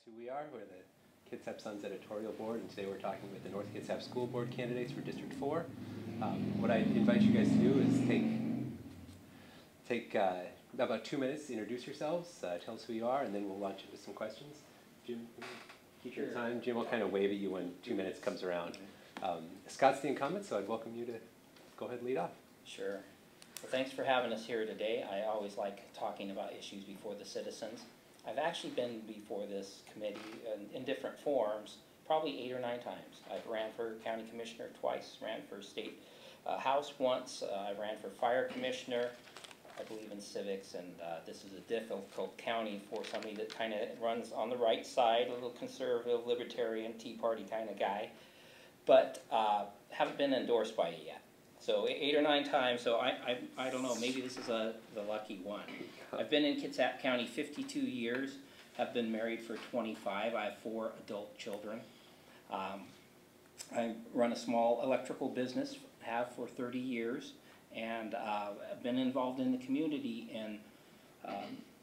Who we are. We're the Kitsap Sun's Editorial Board, and today we're talking with the North Kitsap School Board candidates for District 4. What I invite you guys to do is take about 2 minutes to introduce yourselves, tell us who you are, and then we'll launch into some questions. Jim, keep your time. Jim will kind of wave at you when 2 minutes comes around. Scott's the incumbent, so I'd welcome you to go ahead and lead off. Sure. Well, thanks for having us here today. I always like talking about issues before the citizens. I've actually been before this committee in different forms, probably 8 or 9 times. I've ran for county commissioner twice, ran for state house once, I ran for fire commissioner. I believe in civics, and this is a difficult county for somebody that kind of runs on the right side, a little conservative, libertarian, Tea Party kind of guy, but haven't been endorsed by you yet. So 8 or 9 times, so I don't know, maybe this is the lucky one. I've been in Kitsap County 52 years, have been married for 25, I have 4 adult children. I run a small electrical business, have for 30 years, and I've been involved in the community in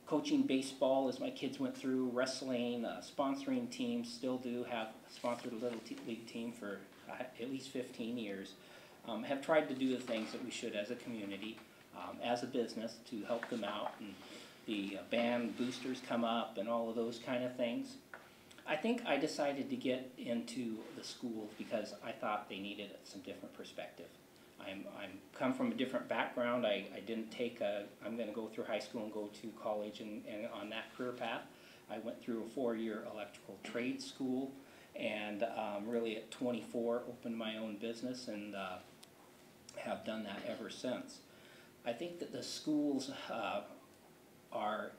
coaching baseball as my kids went through, wrestling, sponsoring teams, still do have sponsored a little league team for at least 15 years. Have tried to do the things that we should as a community, as a business, to help them out, and the band boosters come up and all of those kind of things. I think I decided to get into the schools because I thought they needed some different perspective. I'm come from a different background. I didn't take I'm going to go through high school and go to college and on that career path. I went through a 4-year electrical trade school, and really at 24 opened my own business, and have done that ever since. I think that the schools are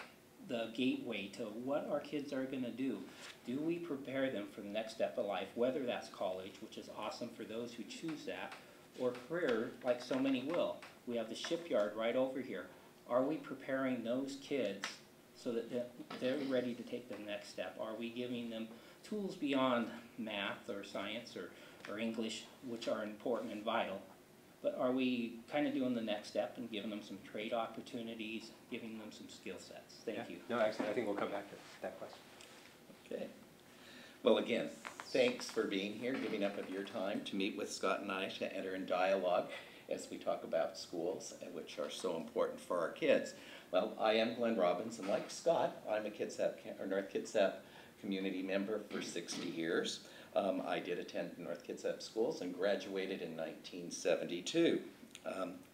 the gateway to what our kids are going to do. Do we prepare them for the next step of life, whether that's college, which is awesome for those who choose that, or career, like so many will. We have the shipyard right over here. Are we preparing those kids so that they're ready to take the next step? Are we giving them tools beyond math or science or English, which are important and vital? But are we kind of doing the next step and giving them some trade opportunities, giving them some skill sets? Thank you. No, actually, I think we'll come back to that question. Okay. Well, again, thanks for being here, giving up of your time to meet with Scott and I to enter in dialogue as we talk about schools, which are so important for our kids. Well, I am Glen Robbins, and like Scott, I'm a North Kitsap community member for 60 years. I did attend North Kitsap schools and graduated in 1972.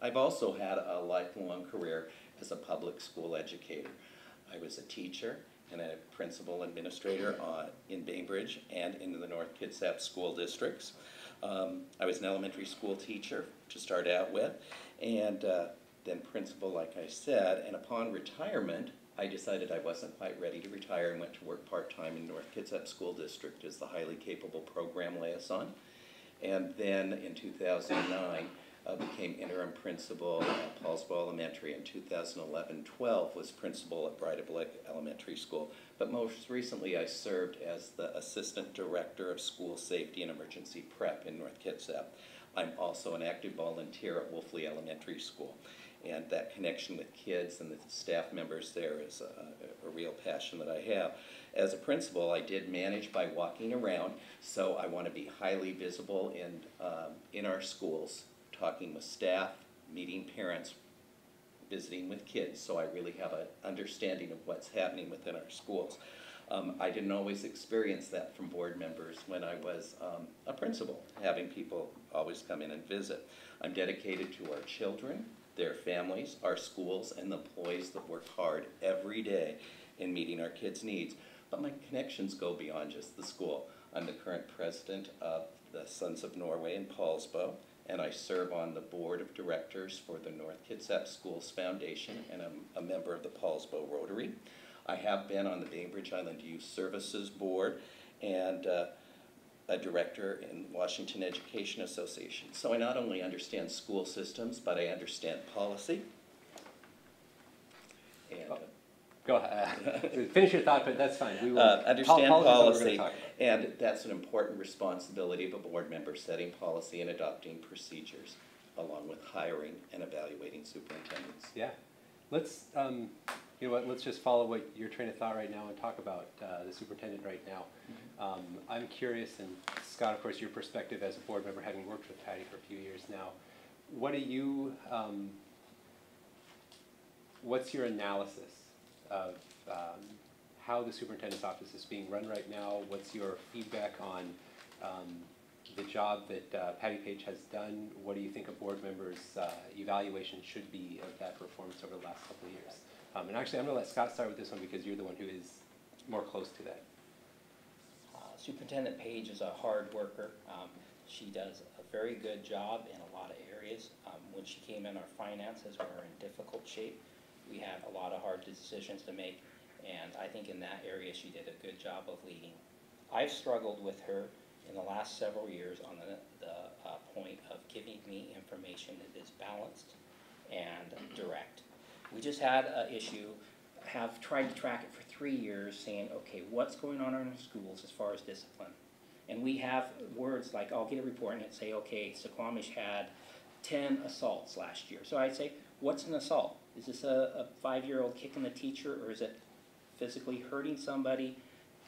I've also had a lifelong career as a public school educator. I was a teacher and a principal administrator in Bainbridge and in the North Kitsap school districts. I was an elementary school teacher to start out with, and then principal, like I said, and upon retirement, I decided I wasn't quite ready to retire and went to work part-time in North Kitsap School District as the highly capable program liaison. And then in 2009, became interim principal at Paulsbo Elementary. In 2011-12 was principal at Bridalblick Elementary School. But most recently I served as the assistant director of school safety and emergency prep in North Kitsap. I'm also an active volunteer at Wolfley Elementary School. And that connection with kids and the staff members there is a real passion that I have. As a principal, I did manage by walking around, so I want to be highly visible in our schools, talking with staff, meeting parents, visiting with kids, so I really have an understanding of what's happening within our schools. I didn't always experience that from board members when I was a principal, having people always come in and visit. I'm dedicated to our children, their families, our schools, and the employees that work hard every day in meeting our kids' needs. But my connections go beyond just the school. I'm the current president of the Sons of Norway in Paulsbo, and I serve on the board of directors for the North Kitsap Schools Foundation, and I'm a member of the Paulsbo Rotary. I have been on the Bainbridge Island Youth Services Board and a director in Washington Education Association. So I not only understand school systems, but I understand policy. And, go ahead. Finish your thought, but that's fine. We will understand policy, and that's an important responsibility of a board member, setting policy and adopting procedures, along with hiring and evaluating superintendents. Yeah. Let's You know what, let's just follow what your train of thought right now and talk about the superintendent right now. I'm curious, and Scott, of course, your perspective as a board member, having worked with Patty for a few years now, what do you, what's your analysis of how the superintendent's office is being run right now? What's your feedback on the job that Patty Page has done? What do you think a board member's evaluation should be of that performance over the last couple of years? And actually, I'm going to let Scott start with this one because you're the one who is more close to that. Superintendent Page is a hard worker. She does a very good job in a lot of areas. When she came in, our finances were in difficult shape. We had a lot of hard decisions to make, and I think in that area she did a good job of leading. I've struggled with her in the last several years on the point of giving me information that is balanced and direct. We just had an issue, have tried to track it for 3 years, saying, okay, what's going on in our schools as far as discipline? And we have words like, I'll get a report and it say, okay, Suquamish had 10 assaults last year. So I'd say, what's an assault? Is this a 5-year-old kicking the teacher, or is it physically hurting somebody?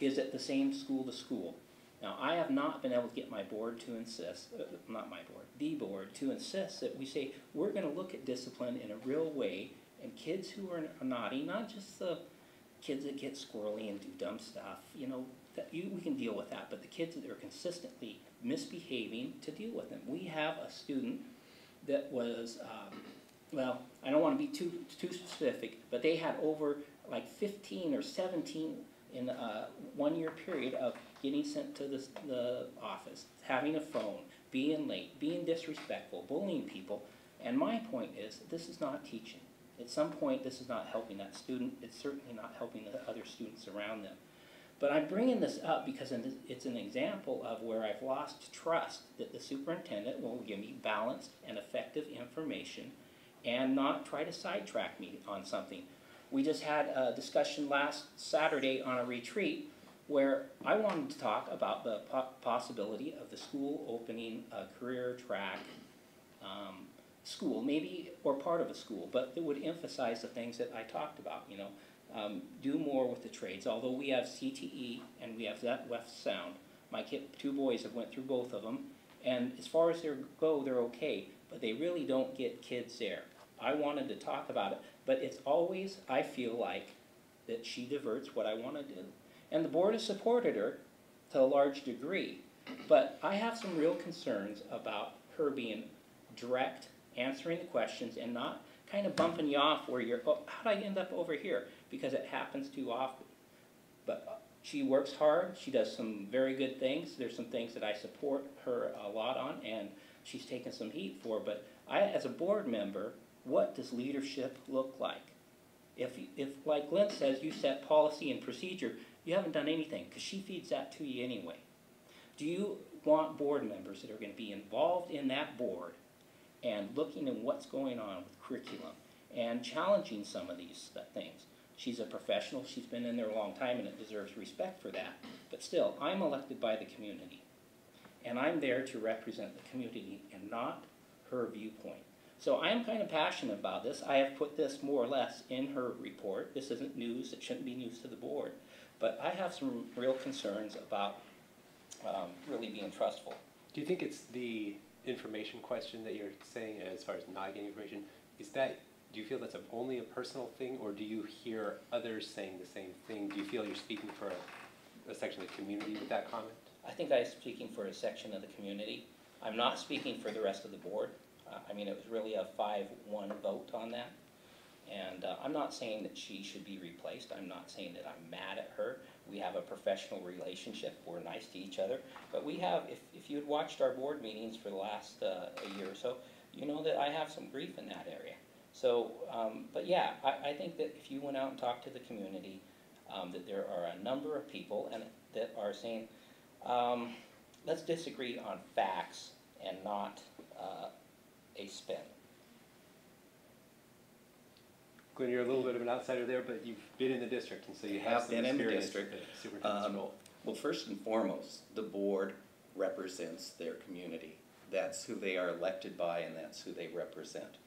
Is it the same school to school? Now, I have not been able to get my board to insist, not my board, the board, to insist that we say, we're going to look at discipline in a real way, and kids who are naughty, not just the kids that get squirrely and do dumb stuff, you know, we can deal with that, but the kids that are consistently misbehaving, to deal with them. We have a student that was, well, I don't want to be too specific, but they had over like 15 or 17 in a 1-year period of getting sent to the office, having a phone, being late, being disrespectful, bullying people. And my point is, this is not teaching. At some point, this is not helping that student. It's certainly not helping the other students around them. But I'm bringing this up because it's an example of where I've lost trust that the superintendent will give me balanced and effective information and not try to sidetrack me on something. We just had a discussion last Saturday on a retreat where I wanted to talk about the possibility of the school opening a career track school, maybe, or part of a school, but that would emphasize the things that I talked about, you know, do more with the trades. Although we have CTE and we have that West Sound, my 2 boys have went through both of them, and as far as they go, they're okay, but they really don't get kids there. I wanted to talk about it, but it's always, I feel like, that she diverts what I want to do. And the board has supported her to a large degree, but I have some real concerns about her being direct, answering the questions, and not kind of bumping you off where you're, oh, how'd I end up over here? Because it happens too often. But she works hard, she does some very good things. There's some things that I support her a lot on, and she's taken some heat for, but I, as a board member, what does leadership look like? If like Glenn says, you set policy and procedure, you haven't done anything, because she feeds that to you anyway. Do you want board members that are going to be involved in that board and looking at what's going on with curriculum and challenging some of these things? She's a professional, she's been in there a long time, and it deserves respect for that. But still, I'm elected by the community, and I'm there to represent the community and not her viewpoint. So I'm kind of passionate about this. I have put this more or less in her report. This isn't news, it shouldn't be news to the board. But I have some real concerns about really being trustful. Do you think it's the information question that you're saying as far as not getting information? Is that, do you feel that's only a personal thing, or do you hear others saying the same thing? Do you feel you're speaking for a section of the community with that comment? I think I'm speaking for a section of the community. I'm not speaking for the rest of the board. I mean, it was really a 5-1 vote on that. And I'm not saying that she should be replaced. I'm not saying that I'm mad at her. We have a professional relationship. We're nice to each other. But we have, if you had watched our board meetings for the last a year or so, you know that I have some grief in that area. So, but yeah, I think that if you went out and talked to the community, that there are a number of people and that are saying, let's disagree on facts and not a spin. Glenn, you're a little bit of an outsider there, but you've been in the district, and so you have some been in the experience district. with the superintendent's role. Well, first and foremost, the board represents their community. That's who they are elected by, and that's who they represent.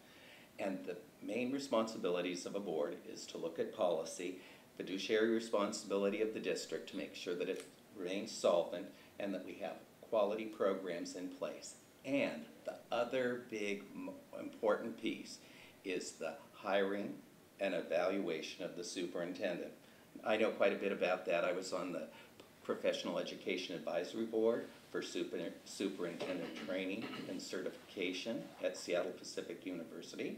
And the main responsibilities of a board is to look at policy, fiduciary responsibility of the district to make sure that it remains solvent and that we have quality programs in place. And the other big important piece is the hiring and evaluation of the superintendent. I know quite a bit about that. I was on the Professional Education Advisory Board for superintendent training and certification at Seattle Pacific University.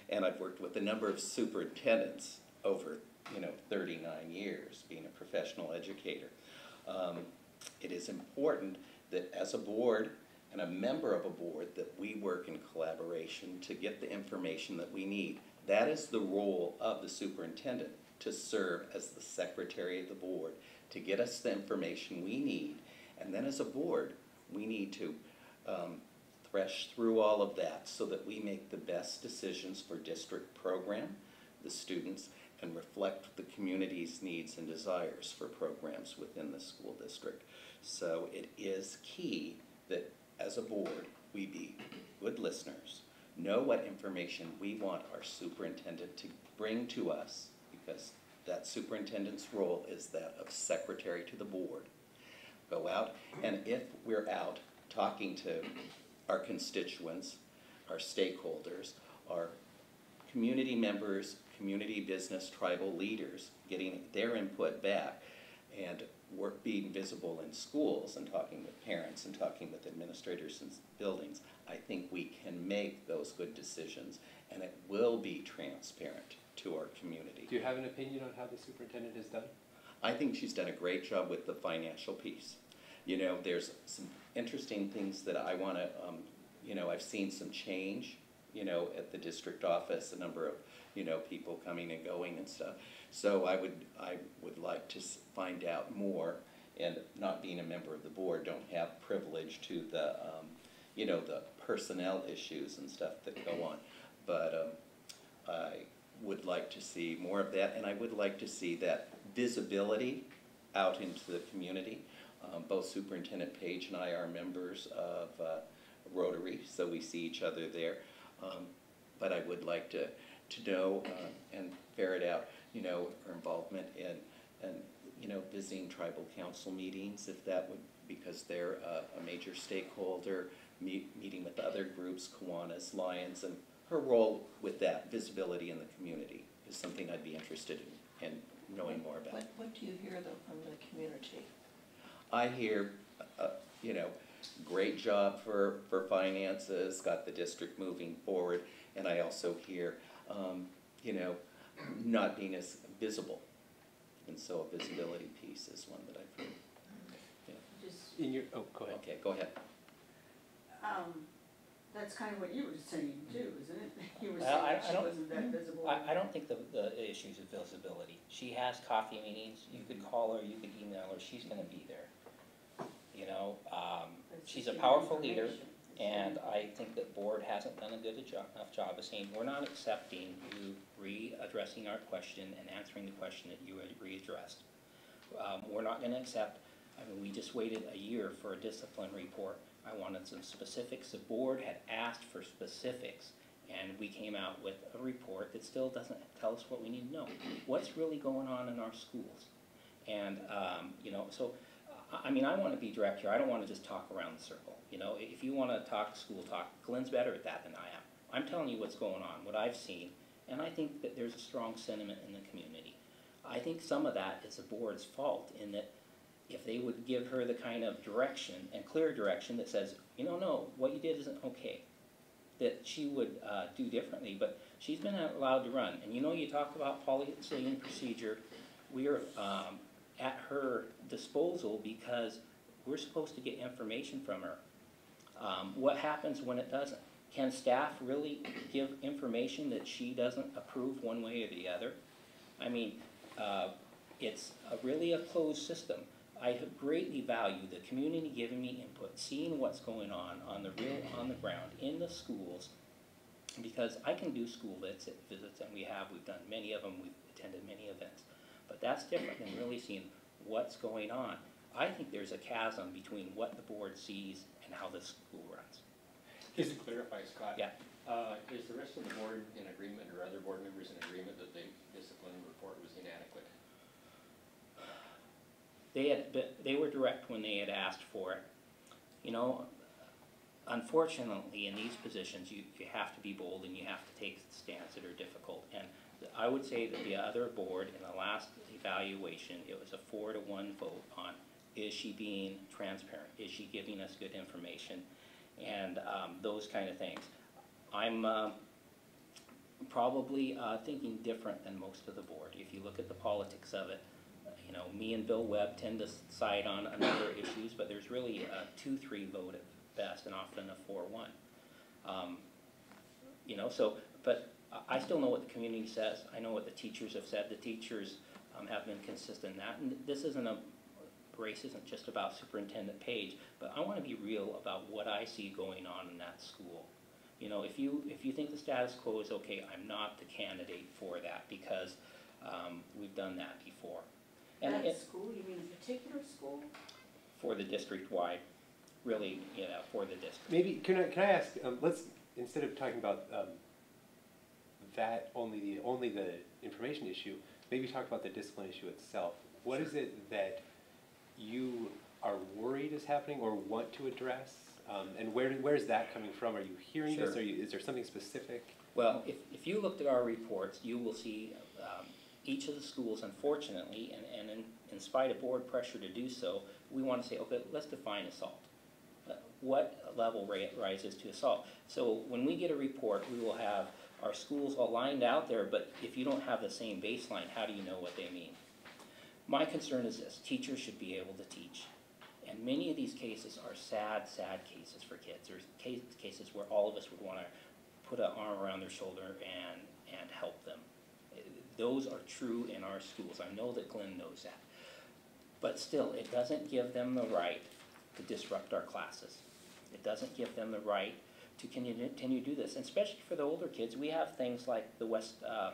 And I've worked with a number of superintendents over 39 years being a professional educator. It is important that as a board and a member of a board that we work in collaboration to get the information that we need. That is the role of the superintendent, to serve as the secretary of the board, to get us the information we need. And then as a board, we need to thresh through all of that so that we make the best decisions for district program, the students, and reflect the community's needs and desires for programs within the school district. So it is key that as a board, we be good listeners, know what information we want our superintendent to bring to us, because that superintendent's role is that of secretary to the board. Go out, and if we're out talking to our constituents, our stakeholders, our community members, community business, tribal leaders, getting their input back, and being visible in schools and talking with parents and talking with administrators in buildings, I think we can make those good decisions, and it will be transparent to our community. Do you have an opinion on how the superintendent has done? I think she's done a great job with the financial piece. There's some interesting things that I want to, I've seen some change, at the district office, a number of, people coming and going and stuff. So I would like to find out more, and not being a member of the board, don't have privilege to the, the personnel issues and stuff that go on. But I would like to see more of that, and I would like to see that visibility out into the community. Both Superintendent Page and I are members of Rotary, so we see each other there. But I would like to know and ferret out, her involvement in visiting tribal council meetings, if that would, because they're a major stakeholder, meeting with other groups, Kiwanis, Lions, and her role with that visibility in the community is something I'd be interested in knowing more about. What do you hear, though, from the community? I hear, great job for finances, got the district moving forward, and I also hear, not being as visible. And so a visibility piece is one that I've heard. Yeah. Go ahead. Okay, go ahead. That's kind of what you were saying too, isn't it? You were Well, saying she wasn't that visible. I don't think the issues of visibility. She has coffee meetings, you could call her, you could email her, she's gonna be there. She's a powerful leader, and I think that board hasn't done a good enough job of saying, we're not accepting you readdressing our question and answering the question that you had readdressed. We're not gonna accept, we just waited a year for a discipline report. I wanted some specifics. The board had asked for specifics, and we came out with a report that still doesn't tell us what we need to know. What's really going on in our schools? And, so, I want to be direct here. I don't want to just talk around the circle. If you want to talk school talk, Glenn's better at that than I am. I'm telling you what's going on, what I've seen, and I think that there's a strong sentiment in the community. I think some of that is the board's fault, in that if they would give her the kind of direction and clear direction that says, no, what you did isn't okay, that she would do differently. But she's been allowed to run. And you talk about policy and procedure. We are at her disposal because we're supposed to get information from her. What happens when it doesn't? Can staff really give information that she doesn't approve one way or the other? It's really a closed system. I greatly value the community giving me input, seeing what's going on the on the ground, in the schools, because I can do school visits, and we've done many of them, we've attended many events, but that's different than really seeing what's going on. I think there's a chasm between what the board sees and how the school runs. Just to clarify, Scott. Yeah. Is the rest of the board in agreement, or other board members in agreement that the discipline report was inadequate? They were direct when they had asked for it. You know, unfortunately, in these positions, you have to be bold and you have to take stands that are difficult. And I would say that the other board in the last evaluation, it was a 4-to-1 vote on, is she being transparent? Is she giving us good information? And those kind of things. I'm probably thinking different than most of the board. If you look at the politics of it, you know, me and Bill Webb tend to side on a number of issues, but there's really a 2-3 vote at best, and often a 4-1. You know, so, but I still know what the community says. I know what the teachers have said. The teachers have been consistent in that. And this isn't a race isn't just about Superintendent Page, but I want to be real about what I see going on in that school. You know, if you think the status quo is okay, I'm not the candidate for that, because we've done that before. And That school, you mean a particular school? for the district-wide, really, you know, for the district. Maybe, can I ask, let's, instead of talking about that, only the information issue, maybe talk about the discipline issue itself. What is it that you are worried is happening or want to address? And where is that coming from? Are you hearing this? Sure. Is there something specific? Well, if you looked at our reports, you will see each of the schools, unfortunately, and in spite of board pressure to do so, we want to say, okay, let's define assault. What level rises to assault? So when we get a report, we will have our schools all lined out there, but if you don't have the same baseline, how do you know what they mean? My concern is this: teachers should be able to teach. And many of these cases are sad, sad cases for kids. There's cases where all of us would want to put an arm around their shoulder and help them. Those are true in our schools. I know that Glenn knows that. But still, it doesn't give them the right to disrupt our classes. It doesn't give them the right to continue to do this. And especially for the older kids, we have things like the what's the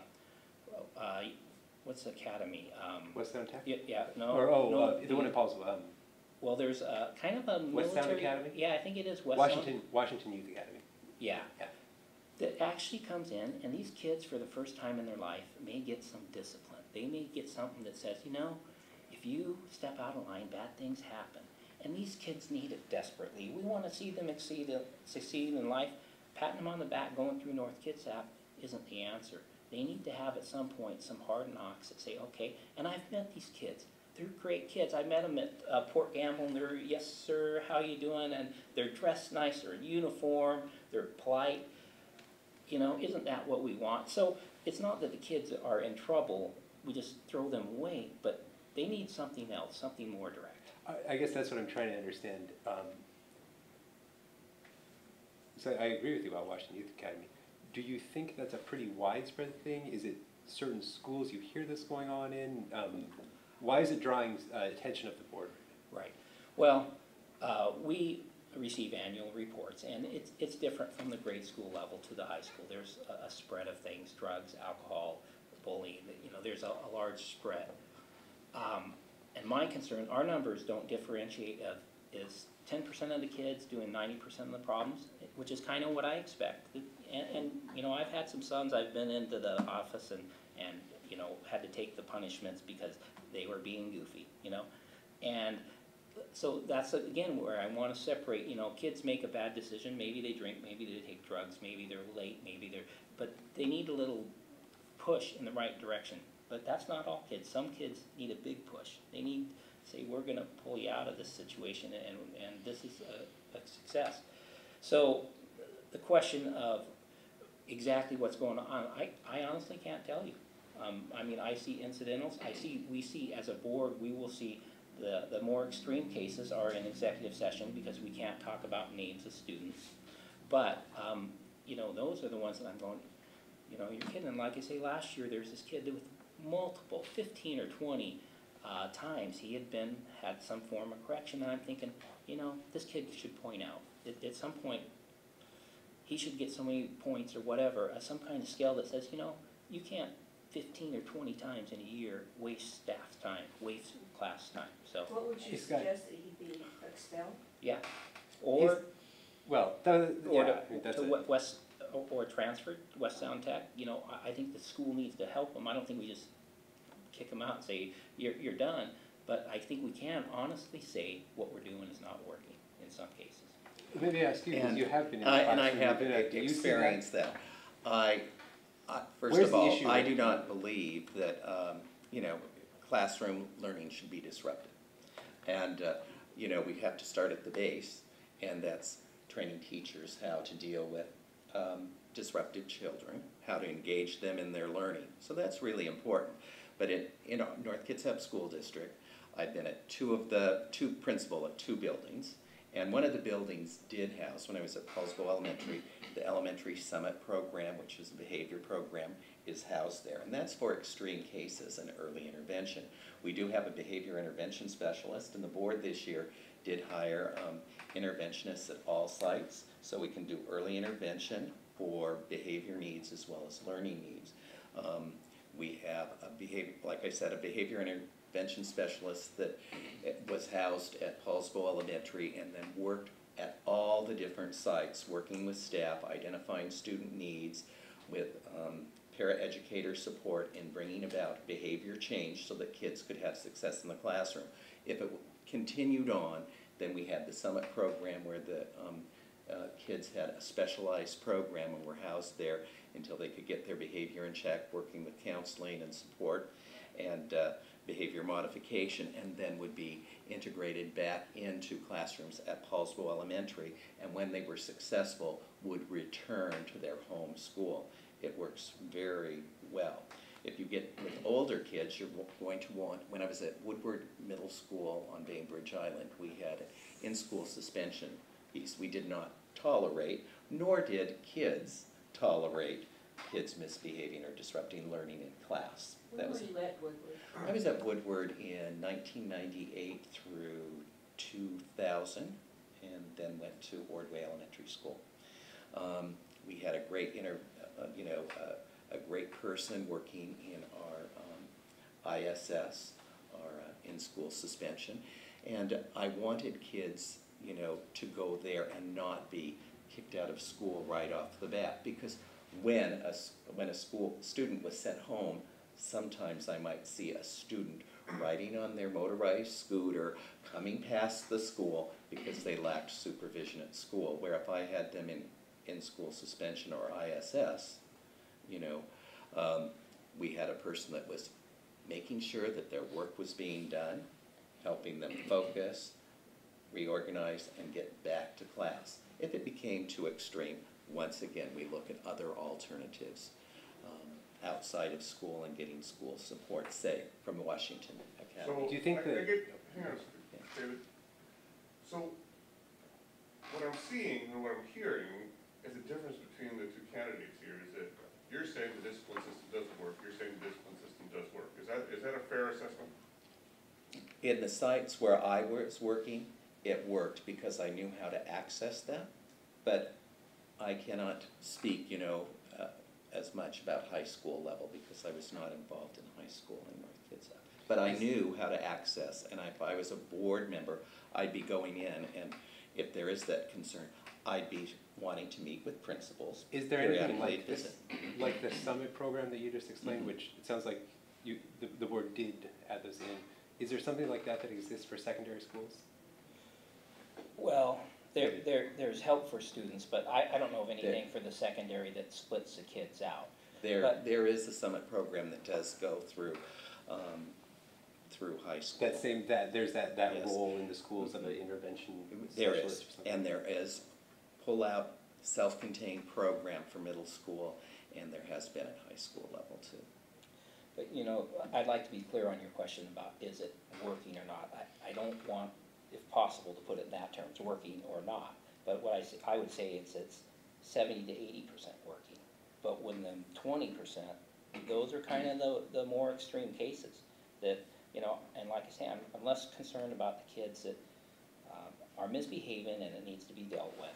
academy? Westtown Tech? Yeah, no. Or, no, the one in Paulsville. Well, there's kind of a Westtown military. Academy? Yeah, I think it is Westtown. Washington Youth Academy. Yeah. Yeah. That actually comes in, and these kids, for the first time in their life, may get some discipline. They may get something that says, you know, if you step out of line, bad things happen. And these kids need it desperately. We want to see them succeed in life. Patting them on the back going through North Kitsap isn't the answer. They need to have at some point some hard knocks that say, okay, and I've met these kids. They're great kids. I met them at Port Gamble, and they're, yes sir, how you doing? And they're dressed nice, they're in uniform, they're polite. You know, isn't that what we want? So it's not that the kids are in trouble, we just throw them away, but they need something else, something more direct. I guess that's what I'm trying to understand. So I agree with you about Washington Youth Academy. Do you think that's a pretty widespread thing? Is it certain schools you hear this going on in? Why is it drawing attention of the board? Right. Well, we receive annual reports, and it's different from the grade school level to the high school. There's a spread of things: drugs, alcohol, bullying. You know, there's a large spread. And my concern, our numbers don't differentiate of is 10% of the kids doing 90% of the problems, which is kind of what I expect. And you know, I've had some sons, I've been into the office and you know, had to take the punishments because they were being goofy, you know. And so that's, again, where I want to separate, you know, kids make a bad decision, maybe they drink, maybe they take drugs, maybe they're late, but they need a little push in the right direction. But that's not all kids. Some kids need a big push. They need to say, we're going to pull you out of this situation, and this is a success. So the question of exactly what's going on, I honestly can't tell you. I mean, I see incidentals. We see as a board, we will see the more extreme cases are in executive session because we can't talk about names of students. But, you know, those are the ones that I'm going, you know, you're kidding. And like I say, last year there's this kid with multiple, 15 or 20 times he had some form of correction, and I'm thinking, you know, this kid should point out. At some point, he should get so many points or whatever, some kind of scale that says, you know, you can't 15 or 20 times in a year waste staff time, waste class time. So, What would you suggest, that he be expelled? yeah, or Well, or yeah, I mean, that's to it. or transferred to West Sound Tech, you know, I think the school needs to help them. I don't think we just kick them out and say, you're done. But I think we can honestly say what we're doing is not working in some cases. Maybe ask you, because And you have been in the and I classroom, have you've been at- do you see that? experienced that. First Where's of the all, issue I with do it? not believe that, you know, classroom learning should be disrupted. And, you know, we have to start at the base, and that's training teachers how to deal with disrupted children, how to engage them in their learning. So that's really important. But in North Kitsap School District, I've been at two principal of two buildings. And one of the buildings did house, when I was at Paulsbo Elementary, the Elementary Summit Program, which is a behavior program, is housed there. And that's for extreme cases and early intervention. We do have a behavior intervention specialist, and the board this year did hire interventionists at all sites, so we can do early intervention for behavior needs as well as learning needs. We have like I said, a behavior intervention specialist that was housed at Paulsbo Elementary and then worked at all the different sites, working with staff, identifying student needs, with paraeducator support in bringing about behavior change so that kids could have success in the classroom. If it continued on, then we had the Summit program where the kids had a specialized program and were housed there until they could get their behavior in check, working with counseling and support and behavior modification, and then would be integrated back into classrooms at Paulsbo Elementary, and when they were successful, would return to their home school. It works very well. If you get with older kids, you're going to want, when I was at Woodward Middle School on Bainbridge Island, we had an in-school suspension piece. We did not tolerate, nor did kids tolerate kids misbehaving or disrupting learning in class. When were you at Woodward? I was at Woodward in 1998 through 2000, and then went to Ordway Elementary School. We had a great a great person working in our ISS, our in-school suspension, and I wanted kids, you know, to go there and not be kicked out of school right off the bat, because when a school student was sent home, sometimes I might see a student riding on their motorized scooter coming past the school because they lacked supervision at school, where if I had them in school suspension or ISS, you know, we had a person that was making sure that their work was being done, helping them focus, reorganize, and get back to class. If it became too extreme, once again, we look at other alternatives outside of school and getting school support, say, from the Washington Academy. Do you think that- hang on a second, David. So, what I'm seeing and what I'm hearing is a difference between the two candidates here, is that you're saying the discipline system doesn't work, you're saying the discipline system does work. Is that a fair assessment? In the sites where I was working, it worked because I knew how to access them, but I cannot speak, you know, as much about high school level because I was not involved in high school in North Kitsap. But I knew how to access, and if I was a board member, I'd be going in, and if there is that concern, I'd be wanting to meet with principals. Is there anything periodically like to this, visit. like the Summit program that you just explained, which it sounds like the board did add those in. Is there something like that that exists for secondary schools? Well, there's help for students, but I don't know of anything for the secondary that splits the kids out. There is a Summit program that does go through high school. There's that Yes. role in the schools of an intervention There specialist is, or something? and there is pull-out, self-contained program for middle school, and there has been at high school level too. But, you know, I'd like to be clear on your question about is it working or not. I don't want, if possible, to put it in that terms, working or not. But what I would say is it's 70 to 80% working. But when the 20%, those are kind of the more extreme cases that, you know, and like I say, I'm less concerned about the kids that are misbehaving and it needs to be dealt with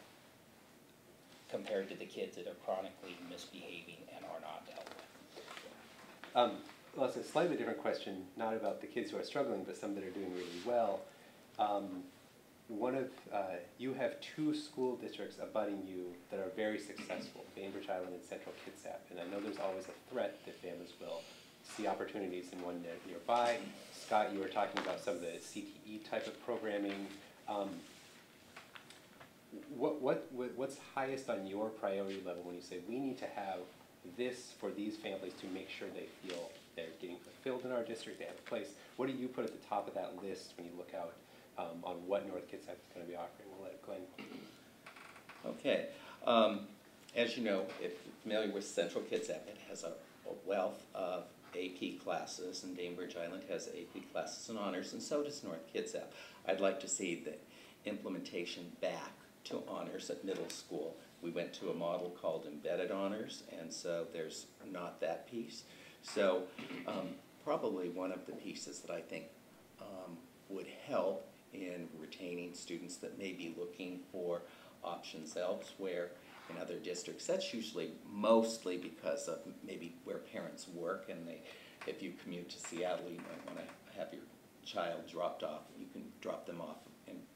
compared to the kids that are chronically misbehaving and are not dealt with. Well, it's a slightly different question, not about the kids who are struggling, but some that are doing really well. you have two school districts abutting you that are very successful, Bainbridge Island and Central Kitsap. And I know there's always a threat that families will see opportunities in one nearby. Scott, you were talking about some of the CTE type of programming. What's highest on your priority level when you say we need to have this for these families to make sure they feel they're getting fulfilled in our district, they have a place? What do you put at the top of that list when you look out on what North Kitsap is going to be offering? We'll let Glenn. Okay. As you know, if you're familiar with Central Kitsap, it has a wealth of AP classes, and Bainbridge Island has AP classes and honors, and so does North Kitsap. I'd like to see the implementation back to honors at middle school. We went to a model called embedded honors, and so there's not that piece. So probably one of the pieces that I think would help in retaining students that may be looking for options elsewhere in other districts. That's usually mostly because of maybe where parents work, and if you commute to Seattle, you might want to have your child dropped off. You can drop them off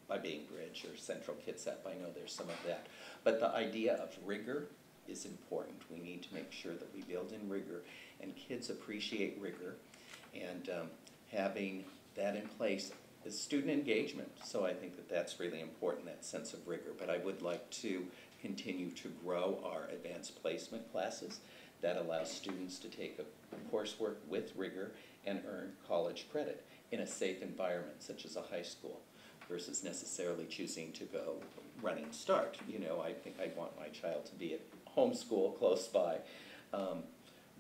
by Bainbridge or Central Kitsap. I know there's some of that. But the idea of rigor is important. We need to make sure that we build in rigor, and kids appreciate rigor, and having that in place is student engagement. So I think that that's really important, that sense of rigor. But I would like to continue to grow our advanced placement classes that allow students to take a coursework with rigor and earn college credit in a safe environment, such as a high school, versus necessarily choosing to go running start. You know, I think I'd want my child to be at home school close by.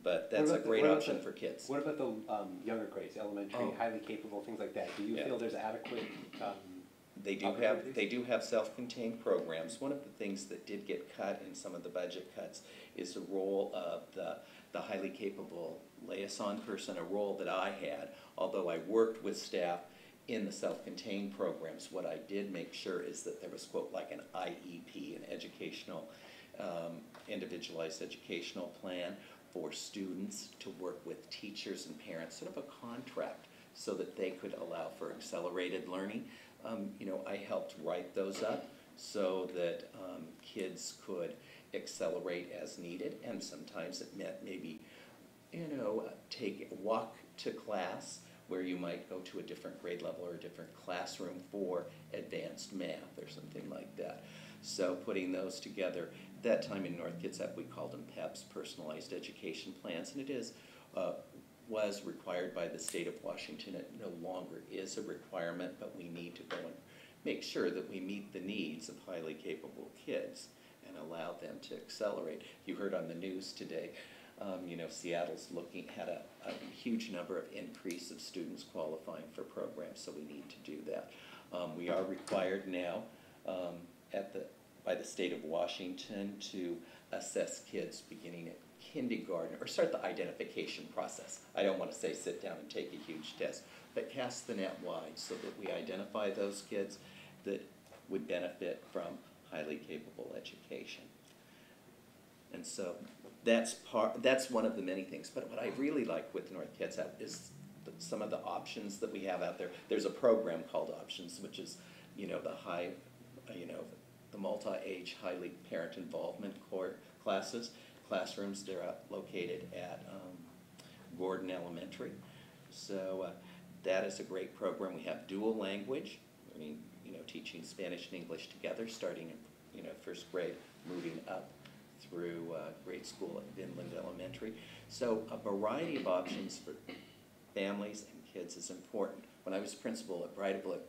But that's a great option for kids. What about the younger grades, elementary, highly capable, things like that? Do you feel there's adequate They do have self-contained programs. One of the things that did get cut in some of the budget cuts is the role of the highly capable liaison person, a role that I had, although I worked with staff in the self-contained programs. What I did make sure is that there was, quote, like an IEP, an educational, individualized educational plan for students to work with teachers and parents, sort of a contract, so that they could allow for accelerated learning. You know, I helped write those up so that kids could accelerate as needed, and sometimes it meant maybe, you know, walk to class, where you might go to a different grade level or a different classroom for advanced math or something like that. So putting those together, that time in North Kitsap we called them PEPs, Personalized Education Plans, and it was required by the state of Washington. It no longer is a requirement, but we need to go and make sure that we meet the needs of highly capable kids and allow them to accelerate. You heard on the news today, you know, Seattle's had a huge number of increase of students qualifying for programs, so we need to do that. We are required now by the state of Washington to assess kids beginning at kindergarten, or start the identification process. I don't want to say sit down and take a huge test, but cast the net wide so that we identify those kids that would benefit from highly capable education. And so that's one of the many things. But what I really like with North Kitsap is some of the options that we have out there. There's a program called Options, which is, you know, the multi-age, highly parent involvement classrooms. They're located at Gordon Elementary. So that is a great program. We have dual language. I mean, you know, teaching Spanish and English together, starting in, you know, first grade, moving up through grade school at Vinland Elementary. So a variety of options for families and kids is important. When I was principal at Breidablik,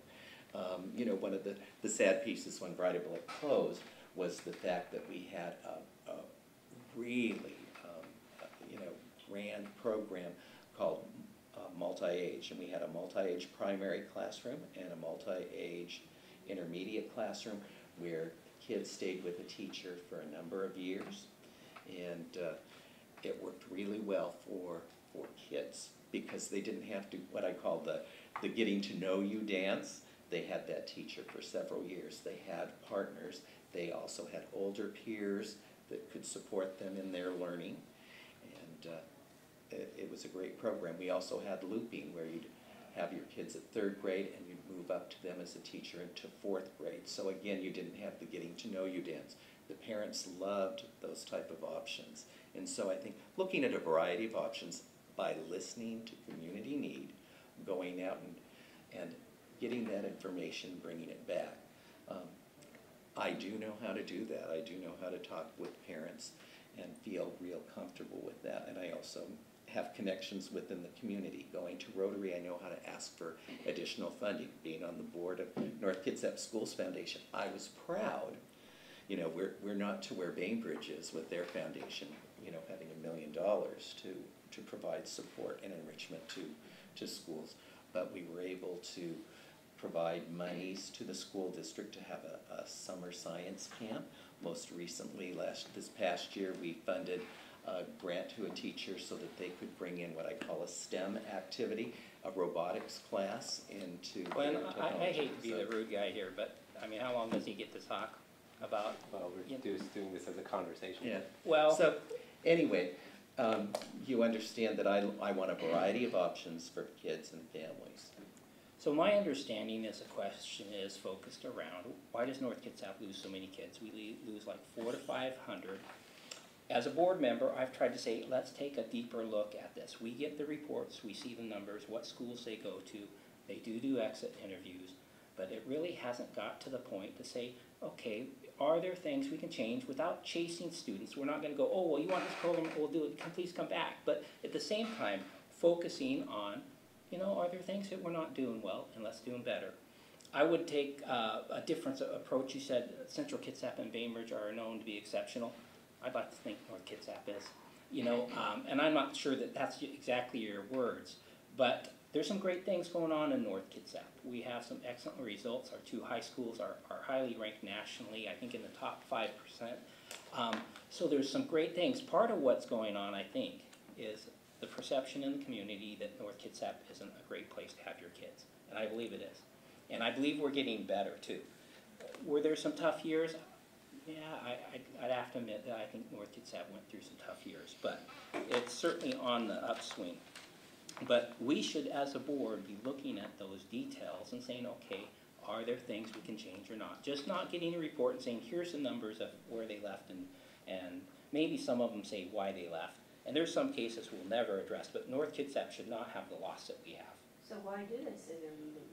you know, one of the sad pieces when Breidablik closed was the fact that we had a really, you know, grand program called multi-age, and we had a multi-age primary classroom and a multi-age intermediate classroom where kids stayed with a teacher for a number of years, and it worked really well for kids because they didn't have to, what I call the getting to know you dance. They had that teacher for several years. They had partners. They also had older peers that could support them in their learning, and it was a great program. We also had looping, where you'd have your kids at 3rd grade and you'd move up to them as a teacher into 4th grade. So again, you didn't have the getting to know you dance. The parents loved those type of options. And so I think looking at a variety of options by listening to community need, going out and getting that information, bringing it back. I do know how to do that. I do know how to talk with parents and feel real comfortable with that. And I also have connections within the community. Going to Rotary, I know how to ask for additional funding. Being on the board of North Kitsap Schools Foundation, I was proud. You know, we're not to where Bainbridge is with their foundation, you know, having $1 million to provide support and enrichment to schools. But we were able to provide monies to the school district to have a summer science camp. Most recently, this past year, we funded a grant to a teacher so that they could bring in what I call a STEM activity, a robotics class into Well, their I technology. hate to be the rude guy here, but, I mean, how long does he get to talk about? Well, we're just doing this as a conversation. Yeah. Well, So, anyway, you understand that I want a variety of options for kids and families. so my understanding is the question is focused around, why does North Kitsap lose so many kids? We lose like 400 to 500. As a board member, I've tried to say, let's take a deeper look at this. We get the reports, we see the numbers, what schools they go to, they do exit interviews, but it really hasn't got to the point to say, okay, are there things we can change without chasing students? We're not gonna go, oh, well, you want this program, we'll do it, please come back. But at the same time, focusing on, you know, are there things that we're not doing well, and let's do them better. I would take a different approach. You said Central Kitsap and Bainbridge are known to be exceptional. I'd like to think North Kitsap is, you know, and I'm not sure that that's exactly your words, but there's some great things going on in North Kitsap. We have some excellent results. Our 2 high schools are highly ranked nationally, I think in the top 5%. So there's some great things. Part of what's going on, I think, is the perception in the community that North Kitsap isn't a great place to have your kids, and I believe it is. And I believe we're getting better too. Were there some tough years? Yeah, I'd have to admit that I think North Kitsap went through some tough years, but it's certainly on the upswing. But we should, as a board, be looking at those details and saying, okay, are there things we can change or not? Just not getting a report and saying, here's the numbers of where they left, and maybe some of them say why they left. And there's some cases we'll never address, but North Kitsap should not have the loss that we have. So why do they say they're leaving?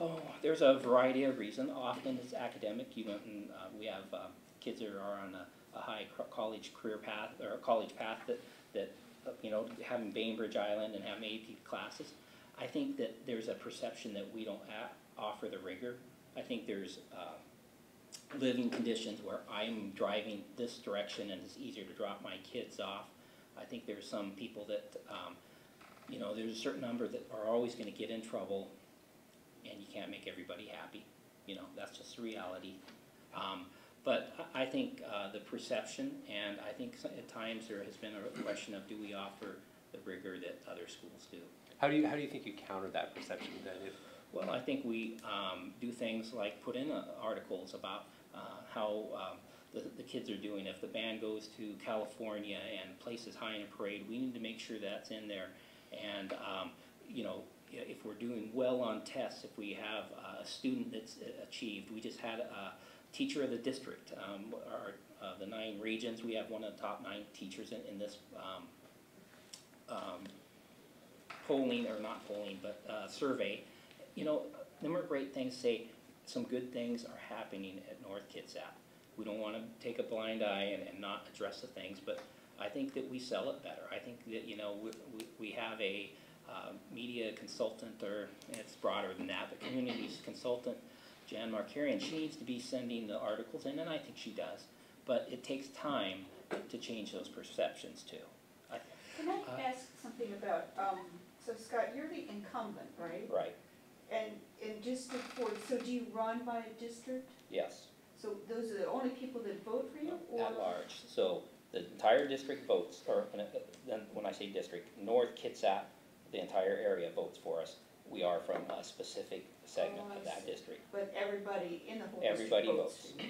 Oh, there's a variety of reasons. Often it's academic. You went and we have kids that are on a high college career path or a college path that you know, having Bainbridge Island and having AP classes. I think that there's a perception that we don't offer the rigor. I think there's living conditions where I'm driving this direction and it's easier to drop my kids off. I think there's some people that, you know, there's a certain number that are always going to get in trouble, and you can't make everybody happy. You know, that's just the reality. But I think the perception, and I think at times there has been a question of, do we offer the rigor that other schools do? How do you think you counter that perception then? Well, I think we do things like put in articles about how the kids are doing. If the band goes to California and places high in a parade, we need to make sure that's in there. And you know, if we're doing well on tests, if we have a student that's achieved, we just had a teacher of the district. The 9 regions, we have one of the top 9 teachers in this polling, or not polling, but survey. You know, them are great things. Say some good things are happening at North Kitsap. We don't want to take a blind eye and not address the things, but I think that we sell it better. I think that, you know, we have a media consultant, or it's broader than that, but communities consultant, Jan Markarian. She needs to be sending the articles in, and I think she does. But it takes time to change those perceptions too. Can I ask something about, so Scott, you're the incumbent, right? Right. And in District 4, so do you run by a district? Yes. So those are the only people that vote for you? Or? At large. So the entire district votes, or then when I say district, North Kitsap, the entire area votes for us. We are from a specific segment of that district. But everybody in the whole Everybody district votes. for you?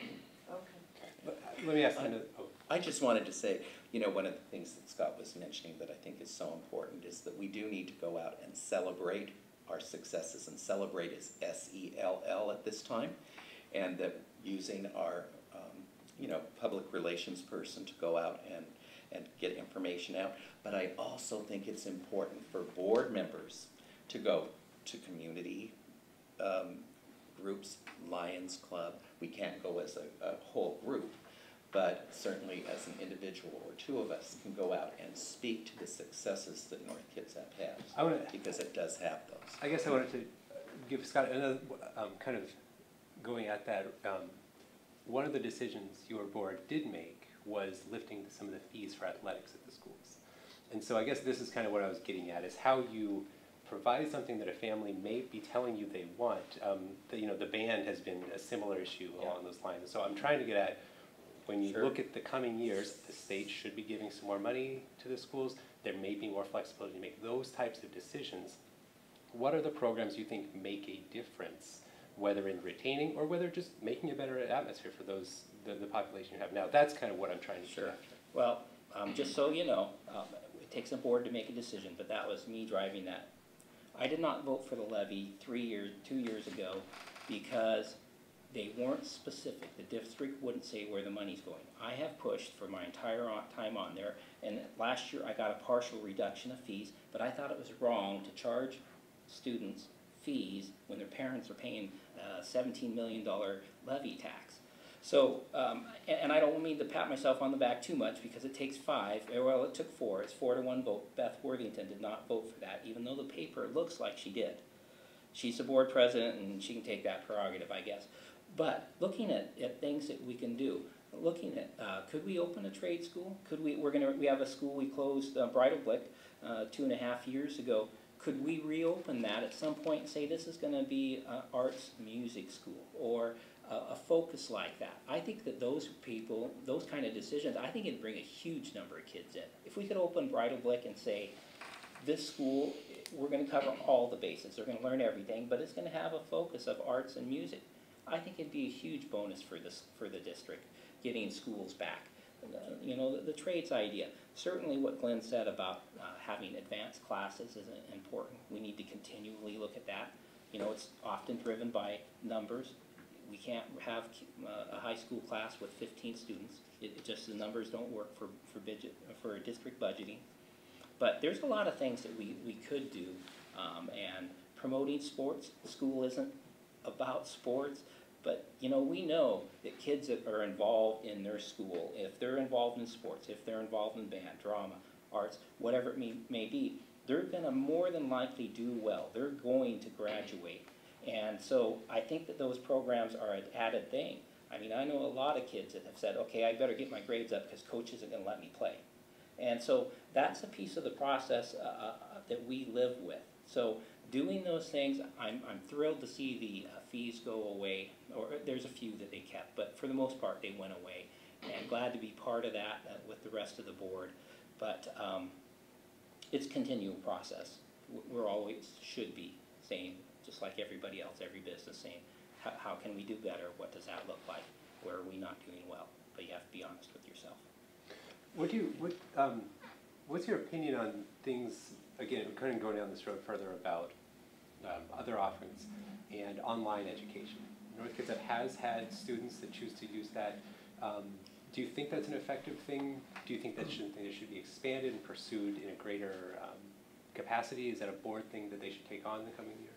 Okay. Let me ask another. Oh. I just wanted to say, you know, one of the things that Scott was mentioning that I think is so important is that we do need to go out and celebrate our successes and celebrate is SELL at this time, and that using our public relations person to go out and get information out. But I also think it's important for board members to go to community groups, Lions Club. We can't go as a whole group, but certainly as an individual or two of us can go out and speak to the successes that North Kitsap has, because it does have those. I guess I wanted to give Scott another kind of going at that. One of the decisions your board did make was lifting some of the fees for athletics at the schools. And so I guess this is kind of what I was getting at, is how you provide something that a family may be telling you they want. The band has been a similar issue along those lines. So I'm trying to get at, when you look at the coming years, the state should be giving some more money to the schools. There may be more flexibility to make those types of decisions. What are the programs you think make a difference, whether in retaining or whether just making a better atmosphere for the population you have now? That's kind of what I'm trying to get after. Well, just so you know, it takes a board to make a decision, but that was me driving that. I did not vote for the levy 2 years ago, because they weren't specific. The district wouldn't say where the money's going. I have pushed for my entire time on there, and last year I got a partial reduction of fees, but I thought it was wrong to charge students fees when their parents are paying $17 million levy tax. So, and I don't mean to pat myself on the back too much, because it takes 5, well, it took 4, it's 4-1 vote. Beth Worthington did not vote for that, even though the paper looks like she did. She's the board president, and she can take that prerogative, I guess. But looking at things that we can do, looking at, could we open a trade school? Could we, we have a school we closed, Bridal Blick, 2.5 years ago. Could we reopen that at some point and say this is going to be an arts music school, or a focus like that? I think that those people, those kind of decisions, I think it'd bring a huge number of kids in. If we could open Bridal Blick and say, this school, we're going to cover all the bases, they're going to learn everything, but it's going to have a focus of arts and music. I think it'd be a huge bonus for the district, getting schools back. The trades idea. Certainly what Glenn said about having advanced classes is important. We need to continually look at that. It's often driven by numbers. We can't have a high school class with 15 students. It just, the numbers don't work for district budgeting. But there's a lot of things that we could do, and promoting sports. School isn't about sports, but we know that kids that are involved in their school, if they're involved in sports, if they're involved in band, drama, arts, whatever it may be, they're going to more than likely do well. They're going to graduate. And so I think that those programs are an added thing. I mean, I know a lot of kids that have said, okay, I better get my grades up because coach isn't going to let me play. And so that's a piece of the process that we live with. So doing those things, I'm thrilled to see the fees go away, or there's a few that they kept, but for the most part they went away. And glad to be part of that with the rest of the board. But it's a continual process. We're always should be saying, just like everybody else, every business saying, how can we do better? What does that look like? Where are we not doing well? But you have to be honest with yourself. What's your opinion on things, again, we're kind of going down this road further about other offerings and online education? North Kitsap has had students that choose to use that. Do you think that's an effective thing? Do you think that it should be expanded and pursued in a greater capacity? Is that a board thing that they should take on in the coming year?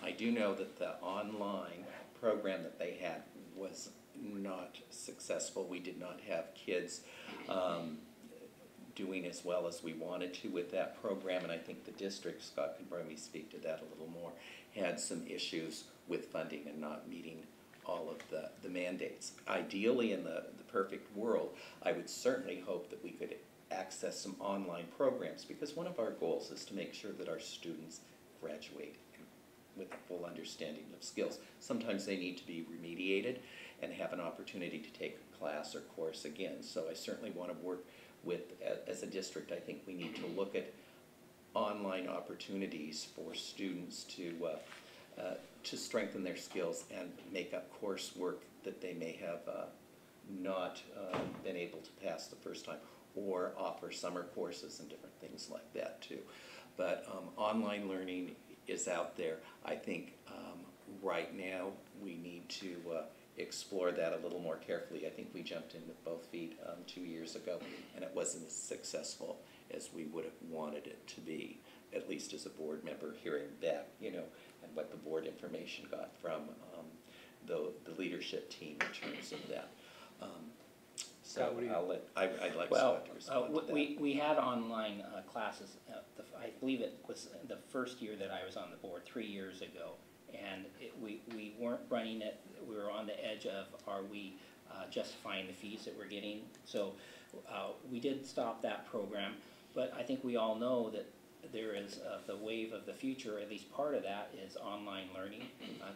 I do know that the online program that they had was not successful. We did not have kids doing as well as we wanted to with that program, and I think the district, Scott can probably speak to that a little more, had some issues with funding and not meeting all of the mandates. Ideally, in the perfect world, I would certainly hope that we could access some online programs, because one of our goals is to make sure that our students graduate with a full understanding of skills. Sometimes they need to be remediated and have an opportunity to take a class or course again. So I certainly want to work with, as a district, I think we need to look at online opportunities for students to strengthen their skills and make up coursework that they may have not been able to pass the first time, or offer summer courses and different things like that too. But online learning is out there. I think right now we need to explore that a little more carefully. I think we jumped in with both feet 2 years ago, and it wasn't as successful as we would have wanted it to be, at least as a board member hearing that, you know, and what the board information got from the leadership team in terms of that. So Scott, what do you- I'd like Well, Scott to respond to that. we had online classes, I believe it was the first year that I was on the board, 3 years ago. And we weren't running it, we were on the edge of, are we justifying the fees that we're getting? So we did stop that program, but I think we all know that there is the wave of the future, at least part of that is online learning.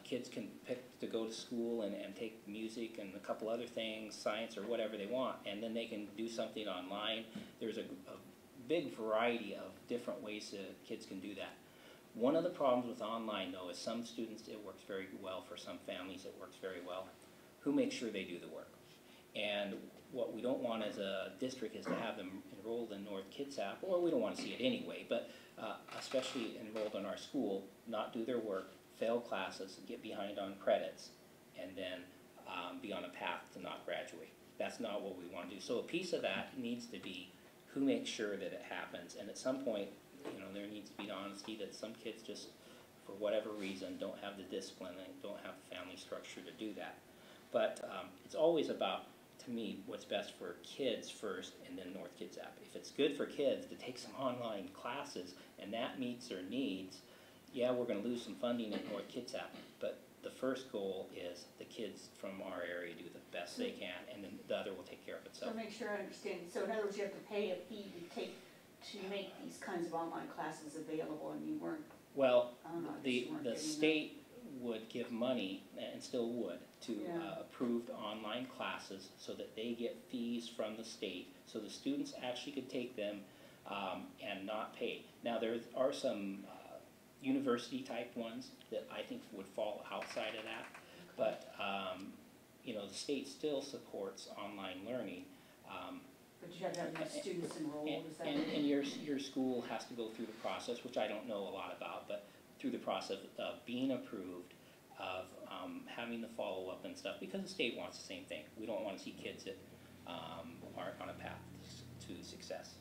Kids can pick to go to school and take music and a couple other things, science or whatever they want, and then they can do something online. There's a big variety of different ways that kids can do that. One of the problems with online, though, is some students it works very well, for some families it works very well. Who makes sure they do the work? And what we don't want as a district is to have them enrolled in North Kitsap, or we don't want to see it anyway, but especially enrolled in our school, not do their work, fail classes, get behind on credits, and then be on a path to not graduate. That's not what we want to do. So a piece of that needs to be who makes sure that it happens, and at some point, you know, there needs to be honesty that some kids just, for whatever reason, don't have the discipline and don't have the family structure to do that. But it's always about, to me, what's best for kids first and then North Kitsap. If it's good for kids to take some online classes and that meets their needs, yeah, we're going to lose some funding at North Kitsap, but the first goal is the kids from our area do the best they can, and then the other will take care of itself. So make sure I understand, so in other words, you have to pay a fee to make these kinds of online classes available, and you weren't, Well, I don't know, I guess the you weren't getting state would give money, and still would, to Yeah. approved online classes so that they get fees from the state, so the students actually could take them and not pay. Now, there are some university type ones that I think would fall outside of that, but you know, the state still supports online learning. but you have to have enough students enrolled, is that? And your school has to go through the process, which I don't know a lot about, but through the process of being approved, of having the follow-up and stuff, because the state wants the same thing. We don't want to see kids that aren't on a path to success.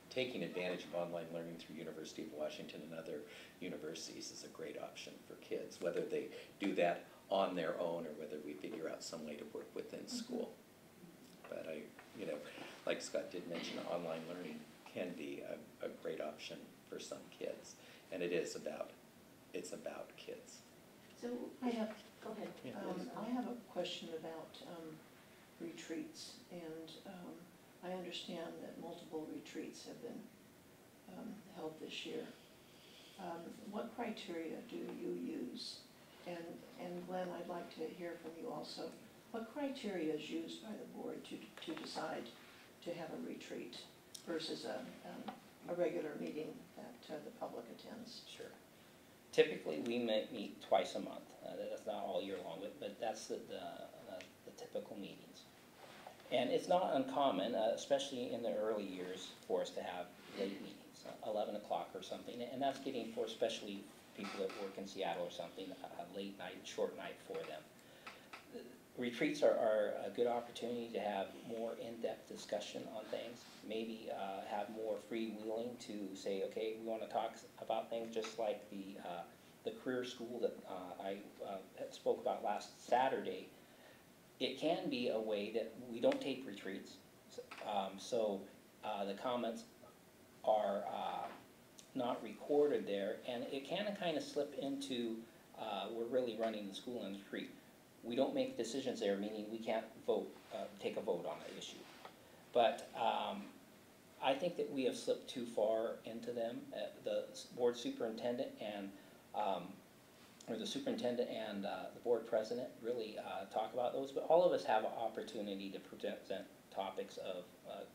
Taking advantage of online learning through University of Washington and other universities is a great option for kids, whether they do that on their own or whether we figure out some way to work within school. But you know, like Scott did mention, online learning can be a great option for some kids, and it's about kids. So, I have, go ahead. I have a question about retreats, and I understand that multiple retreats have been held this year. What criteria do you use? And Glenn, I'd like to hear from you also. What criteria is used by the board to decide to have a retreat versus a regular meeting that the public attends? Sure. Typically, we meet twice a month. That's not all year long, but that's the typical meetings. And it's not uncommon, especially in the early years, for us to have late meetings, 11 o'clock or something. And that's getting for especially people that work in Seattle or something, a late night, short night for them. Retreats are a good opportunity to have more in-depth discussion on things, maybe have more freewheeling to say, okay, we want to talk about things just like the career school that I spoke about last Saturday. It can be a way that we don't take retreats, so the comments are not recorded there, and it can kind of slip into we're really running the school in the retreat. We don't make decisions there, meaning we can't vote, take a vote on the issue. But I think that we have slipped too far into them. The board superintendent and or the superintendent and the board president really talk about those, but all of us have an opportunity to present topics of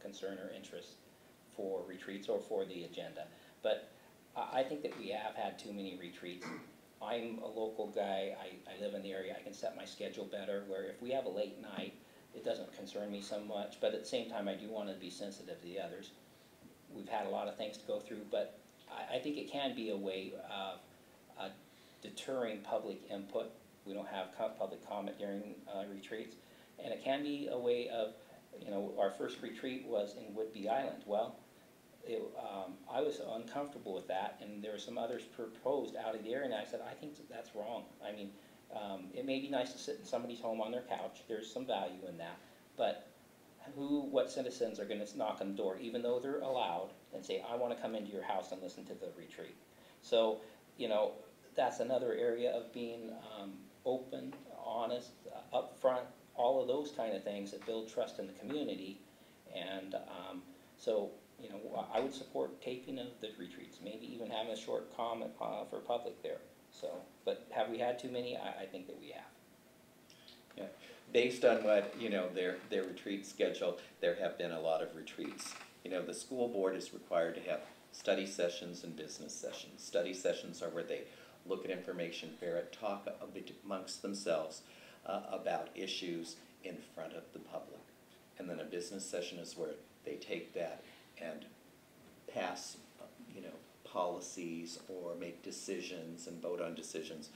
concern or interest for retreats or for the agenda. But I think that we have had too many retreats. I'm a local guy, I live in the area, I can set my schedule better, where if we have a late night, it doesn't concern me so much, but at the same time I do want to be sensitive to the others. We've had a lot of things to go through, but I think it can be a way of deterring public input. We don't have public comment during retreats. And it can be a way of, you know, our first retreat was in Whidbey Island. Well, I was uncomfortable with that, and there were some others proposed out of the area, and I said, I think that's wrong. I mean, it may be nice to sit in somebody's home on their couch. There's some value in that. But what citizens are going to knock on the door, even though they're allowed, and say, I want to come into your house and listen to the retreat? So, you know, that's another area of being open, honest, upfront, all of those kind of things that build trust in the community. And so, you know, I would support taping of the retreats, maybe even having a short comment for public there. So, but have we had too many? I think that we have. Yeah. Based on what, you know, their retreat schedule, there have been a lot of retreats. You know, the school board is required to have study sessions and business sessions. Study sessions are where they look at information, talk amongst themselves about issues in front of the public. And then a business session is where they take that and pass, you know, policies or make decisions and vote on decisions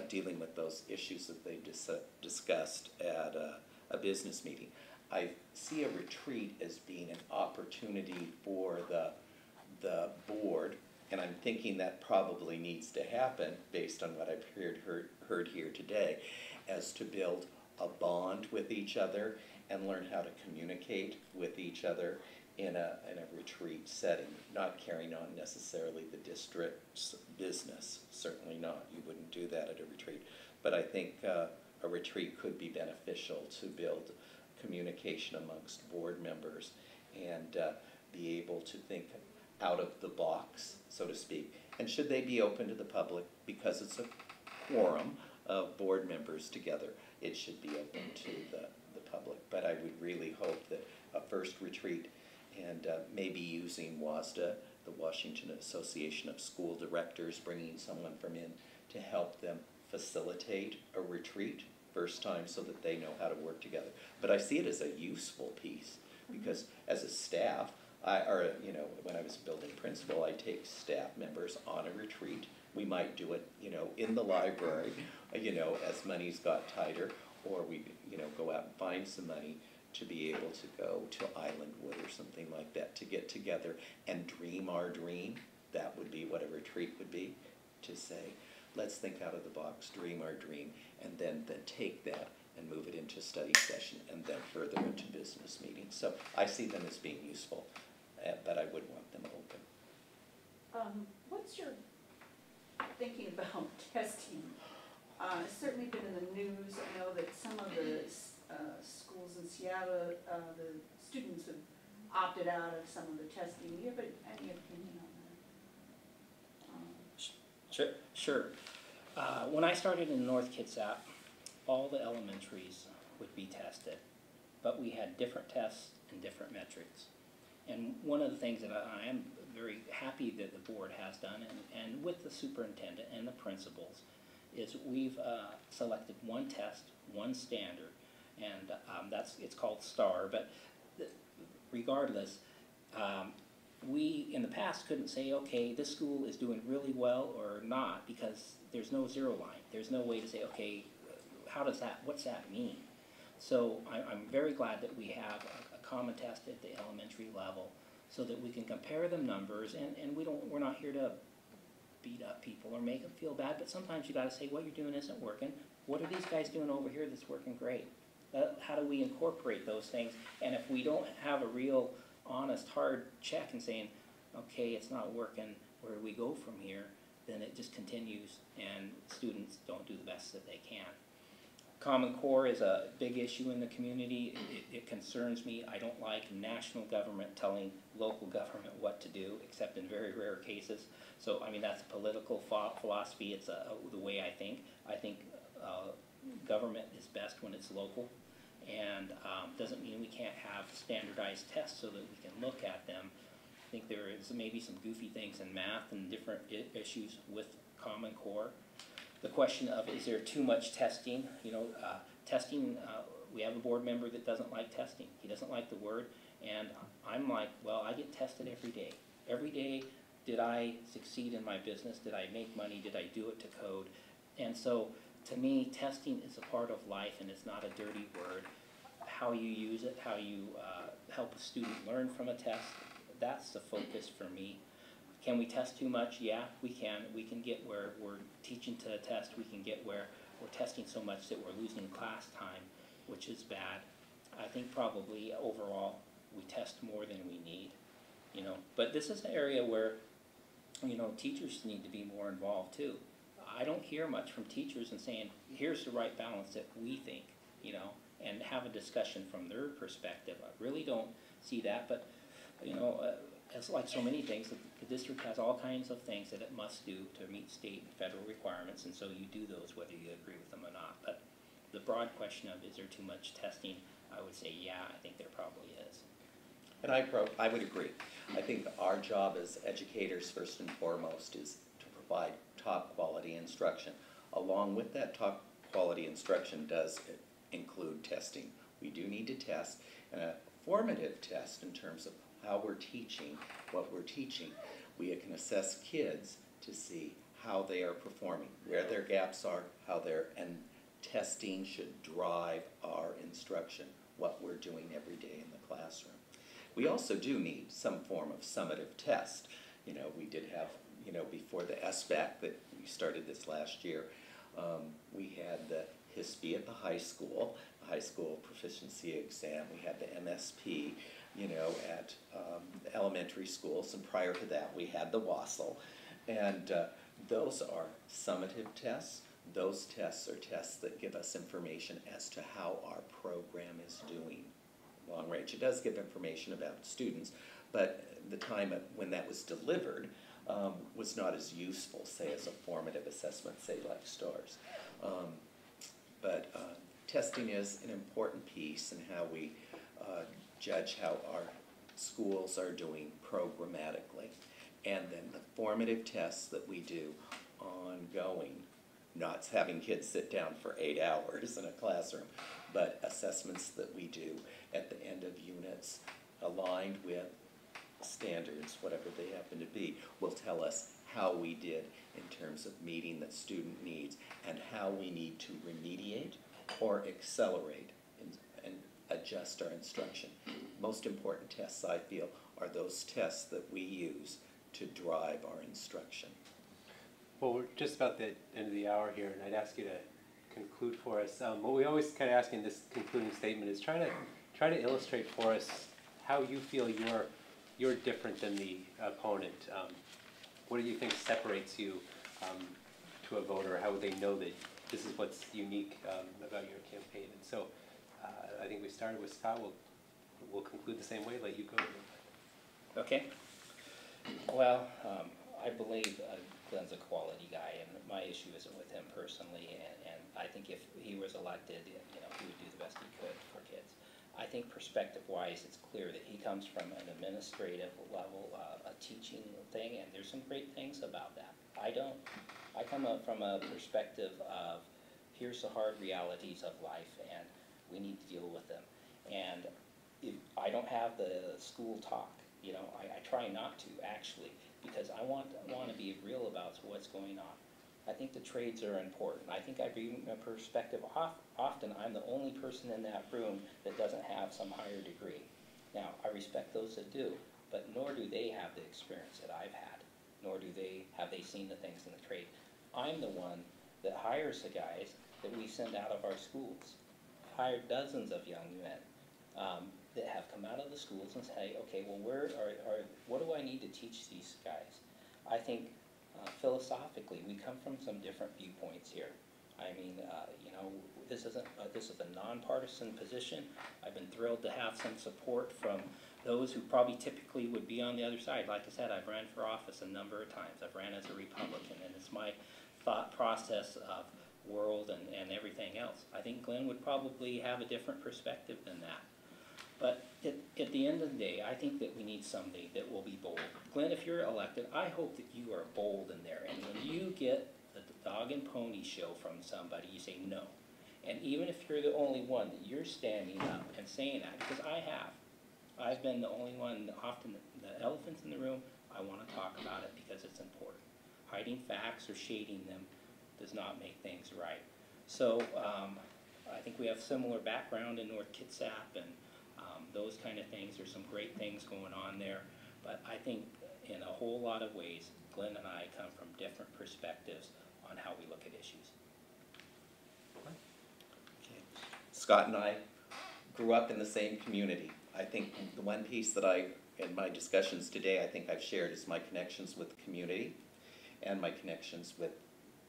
dealing with those issues that they discussed at a business meeting. I see a retreat as being an opportunity for the board, and I'm thinking that probably needs to happen based on what I've heard here today, as to build a bond with each other and learn how to communicate with each other in a retreat setting, not carrying on necessarily the district's business. Certainly not. You wouldn't do that at a retreat. But I think a retreat could be beneficial to build communication amongst board members and be able to think out of the box, so to speak. And should they be open to the public, because it's a quorum of board members together, it should be open to the public. But I would really hope that a first retreat, and maybe using WASDA, the Washington Association of School Directors, bringing someone from in to help them facilitate a retreat first time so that they know how to work together. But I see it as a useful piece, because as a staff, you know, when I was building principal, I take staff members on a retreat. We might do it, you know, in the library, you know, as money's got tighter, or we, you know, go out and find some money to be able to go to Islandwood or something like that, to get together and dream our dream. That would be what a retreat would be, to say, let's think out of the box, dream our dream, and then take that and move it into study session and then further into business meetings. So I see them as being useful, but I would want them open. What's your thinking about testing? It's certainly been in the news. I know that some of the schools in Seattle, the students have opted out of some of the testing. Do you have any opinion on that? Sure. When I started in North Kitsap, all the elementaries would be tested, but we had different tests and different metrics. And one of the things that I am very happy that the board has done, and with the superintendent and the principals, is we've selected one test, one standard, and it's called STAR. But regardless, we in the past couldn't say, okay, this school is doing really well or not, because there's no zero line. There's no way to say, okay, what's that mean? So I'm very glad that we have a common test at the elementary level, so that we can compare the numbers, and we're not here to beat up people or make them feel bad, but sometimes you got to say, what you're doing isn't working. What are these guys doing over here that's working great? How do we incorporate those things? And if we don't have a real honest, hard check and saying, okay, it's not working, where do we go from here? Then it just continues, and students don't do the best that they can. Common Core is a big issue in the community. It concerns me. I don't like national government telling local government what to do, except in very rare cases. So, I mean, that's a political philosophy. It's the way I think. I think government is best when it's local, and doesn't mean we can't have standardized tests so that we can look at them. I think there is maybe some goofy things in math and different issues with Common Core. The question of, is there too much testing? You know, testing, we have a board member that doesn't like testing. He doesn't like the word, and I'm like, well, I get tested every day. Every day did I succeed in my business? Did I make money? Did I do it to code? And so, to me, testing is a part of life, and it's not a dirty word. How you use it, how you help a student learn from a test, that's the focus for me. Can we test too much? Yeah, we can. We can get where we're teaching to a test. We can get where we're testing so much that we're losing class time, which is bad. I think probably overall we test more than we need, you know. But this is an area where, you know, teachers need to be more involved too. I don't hear much from teachers and saying, here's the right balance that we think, you know, and have a discussion from their perspective. I really don't see that, but, you know, as like so many things, the district has all kinds of things that it must do to meet state and federal requirements, and so you do those whether you agree with them or not. But the broad question of is there too much testing, I would say yeah, I think there probably is. And I would agree. I think our job as educators, first and foremost, is to provide top quality instruction. Along with that top quality instruction does include testing. We do need to test, and a formative test in terms of how we're teaching, what we're teaching. We can assess kids to see how they are performing, where their gaps are, and testing should drive our instruction, what we're doing every day in the classroom. We also do need some form of summative test. You know, we did have, you know, before the SBAC that we started this last year, we had the HISP at the high school proficiency exam. We had the MSP, you know, at the elementary schools, and prior to that we had the WASL. And those are summative tests. Those tests are tests that give us information as to how our program is doing. Long range, it does give information about students, but the time when that was delivered was not as useful, say, as a formative assessment, say, like STARS. But testing is an important piece in how we judge how our schools are doing programmatically. And then the formative tests that we do ongoing, not having kids sit down for 8 hours in a classroom, but assessments that we do at the end of units aligned with standards, whatever they happen to be, will tell us how we did in terms of meeting the student needs and how we need to remediate or accelerate and adjust our instruction. Most important tests, I feel, are those tests that we use to drive our instruction. Well, we're just about the end of the hour here, and I'd ask you to conclude for us. What we always kind of ask in this concluding statement is try to illustrate for us how you feel you're different than the opponent. What do you think separates you to a voter? How would they know that this is what's unique about your campaign? And so I think we started with Scott. We'll conclude the same way. Let you go. Okay. Well, I believe Glen's a quality guy, and my issue isn't with him personally. And I think if he was elected, you know, he would do the best he could for kids. I think perspective-wise, it's clear that he comes from an administrative level, a teaching thing, and there's some great things about that. I don't. I come up from a perspective of here's the hard realities of life, and we need to deal with them. And if I don't have the school talk, you know, I try not to actually, because I want to be real about what's going on. I think the trades are important. I think I bring a perspective. Often I'm the only person in that room that doesn't have some higher degree. Now, I respect those that do, but nor do they have the experience that I've had, nor have they seen the things in the trade. I'm the one that hires the guys that we send out of our schools. I've hired dozens of young men that have come out of the schools and say, okay, well, what do I need to teach these guys? I think philosophically, we come from some different viewpoints here. I mean, you know, this is a nonpartisan position. I've been thrilled to have some support from those who probably typically would be on the other side. Like I said, I've ran for office a number of times. I've ran as a Republican, and it's my thought process of world and everything else. I think Glen would probably have a different perspective than that. But at the end of the day, I think that we need somebody that will be bold. Glen, if you're elected, I hope that you are bold in there. And when you get the dog and pony show from somebody, you say no. And even if you're the only one, that you're standing up and saying that, because I have. I've been the only one, often the elephants in the room, I want to talk about it because it's important. Hiding facts or shading them does not make things right. So I think we have similar background in North Kitsap and those kind of things. There's some great things going on there. But I think in a whole lot of ways, Glenn and I come from different perspectives on how we look at issues. Okay. Scott and I grew up in the same community. I think the one piece that in my discussions today, I think I've shared is my connections with the community and my connections with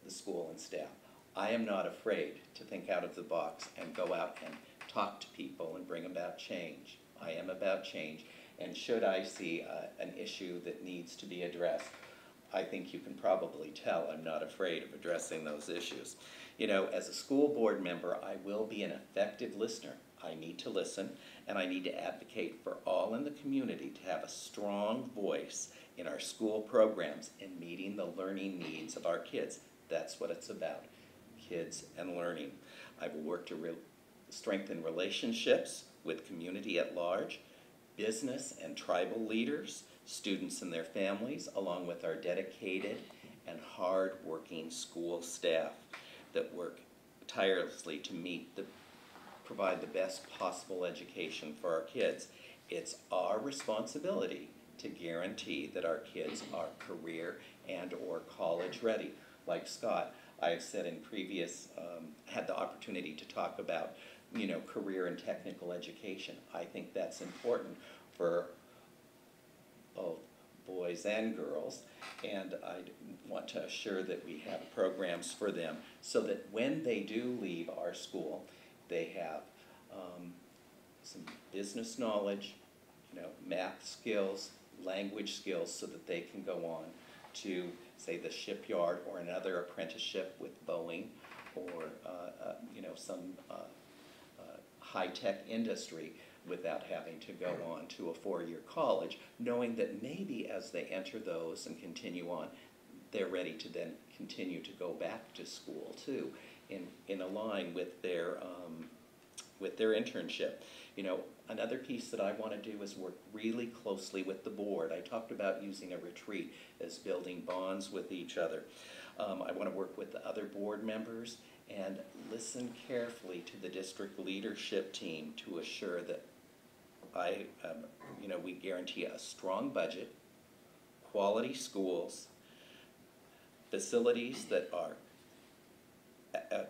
the school and staff. I am not afraid to think out of the box and go out and talk to people and bring about change. I am about change, and should I see an issue that needs to be addressed, I think you can probably tell I'm not afraid of addressing those issues. You know, as a school board member, I will be an effective listener. I need to listen, and I need to advocate for all in the community to have a strong voice in our school programs in meeting the learning needs of our kids. That's what it's about, kids and learning. I will work to strengthen relationships with community at large, business and tribal leaders, students and their families, along with our dedicated and hard-working school staff that work tirelessly to provide the best possible education for our kids. It's our responsibility to guarantee that our kids are career and or college ready. Like Scott, I've said in previous, had the opportunity to talk about, you know, career and technical education. I think that's important for both boys and girls, and I want to assure that we have programs for them so that when they do leave our school, they have some business knowledge, you know, math skills, language skills, so that they can go on to, say, the shipyard or another apprenticeship with Boeing or, you know, some high-tech industry without having to go on to a four-year college, knowing that maybe as they enter those and continue on, they're ready to then continue to go back to school too, in a line with their internship. You know, another piece that I want to do is work really closely with the board. I talked about using a retreat as building bonds with each other. I want to work with the other board members and listen carefully to the district leadership team to assure that you know, we guarantee a strong budget, quality schools, facilities that are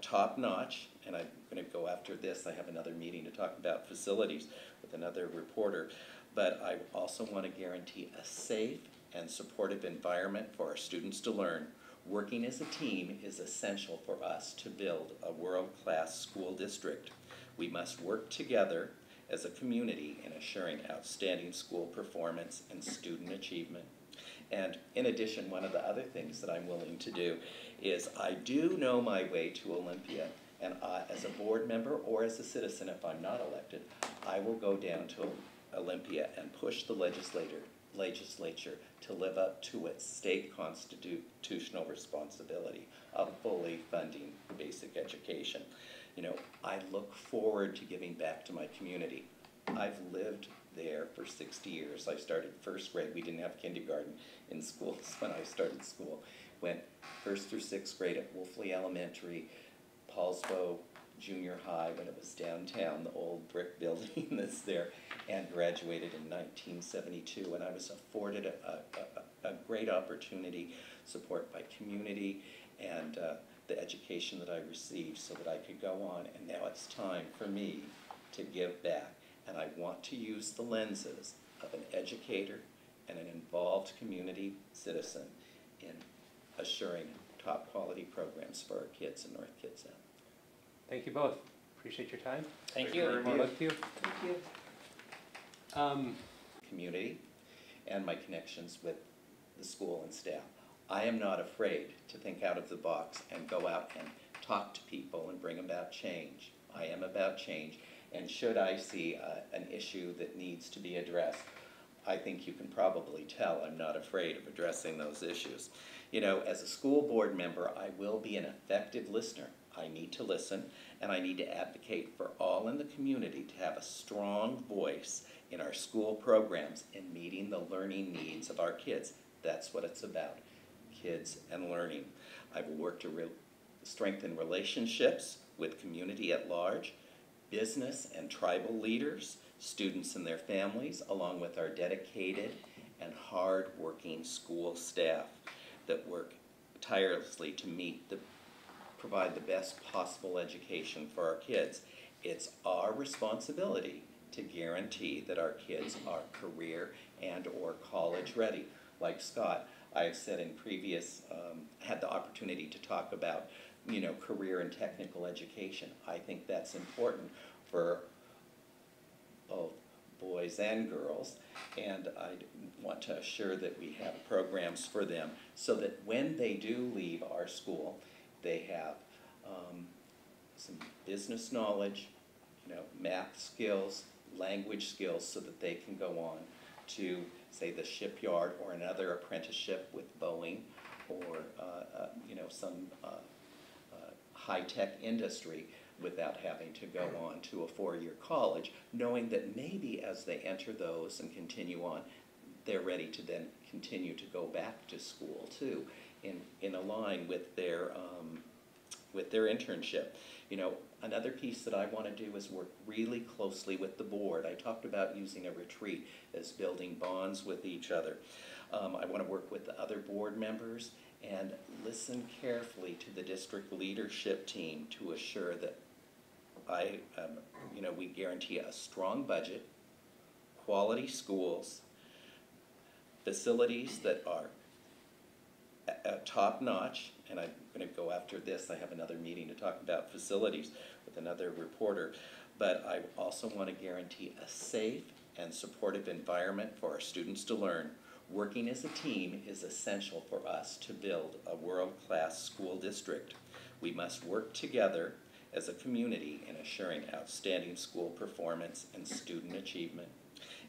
top-notch, and I'm going to go after this. I have another meeting to talk about facilities with another reporter, but I also want to guarantee a safe and supportive environment for our students to learn. Working as a team is essential for us to build a world-class school district. We must work together as a community in assuring outstanding school performance and student achievement. And in addition, one of the other things that I'm willing to do is I do know my way to Olympia, and as a board member or as a citizen, if I'm not elected, I will go down to Olympia and push the legislature to live up to its state constitutional responsibility of fully funding basic education. You know, I look forward to giving back to my community. I've lived there for 60 years. I started first grade. We didn't have kindergarten in schools when I started school. Went first through sixth grade at Wolfley Elementary, Paulsbo Junior High when it was downtown, the old brick building that's there, and graduated in 1972. And I was afforded a great opportunity, support by community, and the education that I received so that I could go on. And now it's time for me to give back. And I want to use the lenses of an educator and an involved community citizen in assuring top quality programs for our kids in North Kitsap. Thank you both. Appreciate your time. Thank you. very much. Both of you. Thank you. Community and my connections with the school and staff. I am not afraid to think out of the box and go out and talk to people and bring about change. I am about change, and should I see an issue that needs to be addressed, I think you can probably tell I'm not afraid of addressing those issues. You know, as a school board member, I will be an effective listener. I need to listen, and I need to advocate for all in the community to have a strong voice in our school programs and meeting the learning needs of our kids. That's what it's about, kids and learning. I will work to strengthen relationships with community at large, business and tribal leaders, students and their families, along with our dedicated and hard-working school staff that work tirelessly to provide the best possible education for our kids. It's our responsibility to guarantee that our kids are career and or college ready. Like Scott, I have said in previous, had the opportunity to talk about, career and technical education. I think that's important for both boys and girls, and I want to assure that we have programs for them so that when they do leave our school, they have some business knowledge, math skills, language skills, so that they can go on to, say, the shipyard or another apprenticeship with Boeing or, some high-tech industry without having to go on to a four-year college, knowing that maybe as they enter those and continue on, they're ready to then continue to go back to school too, in a line with their internship. Another piece that I want to do is work really closely with the board. I talked about using a retreat as building bonds with each other. I want to work with the other board members and listen carefully to the district leadership team to assure that we guarantee a strong budget, quality schools, facilities that are top-notch, and I'm going to go after this. I have another meeting to talk about facilities with another reporter, but I also want to guarantee a safe and supportive environment for our students to learn. Working as a team is essential for us to build a world-class school district. We must work together as a community in assuring outstanding school performance and student achievement.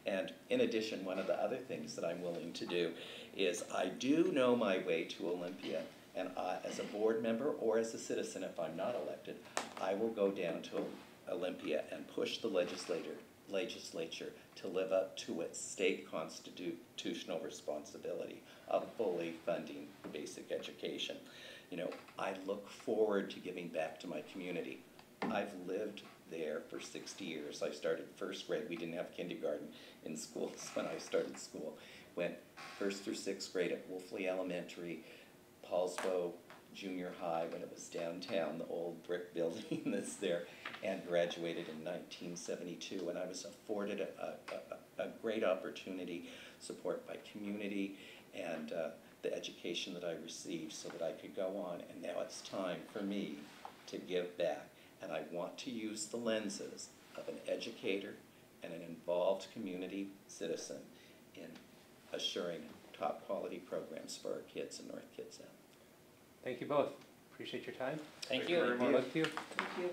And in addition, one of the other things that I'm willing to do is I do know my way to Olympia, and as a board member or as a citizen, if I'm not elected, I will go down to Olympia and push the legislature to live up to its state constitutional responsibility of fully funding basic education. I look forward to giving back to my community. I've lived there for 60 years. I started first grade. We didn't have kindergarten in schools when I started school. Went first through sixth grade at Wolfley Elementary, Paulsbo Junior High when it was downtown, the old brick building that's there, and graduated in 1972. And I was afforded a great opportunity, support by community, and the education that I received so that I could go on. And now it's time for me to give back. And I want to use the lenses of an educator and an involved community citizen in assuring top quality programs for our kids in North Kitsap. Thank you both. Appreciate your time. Thank you. very much. Good luck to you. Thank you.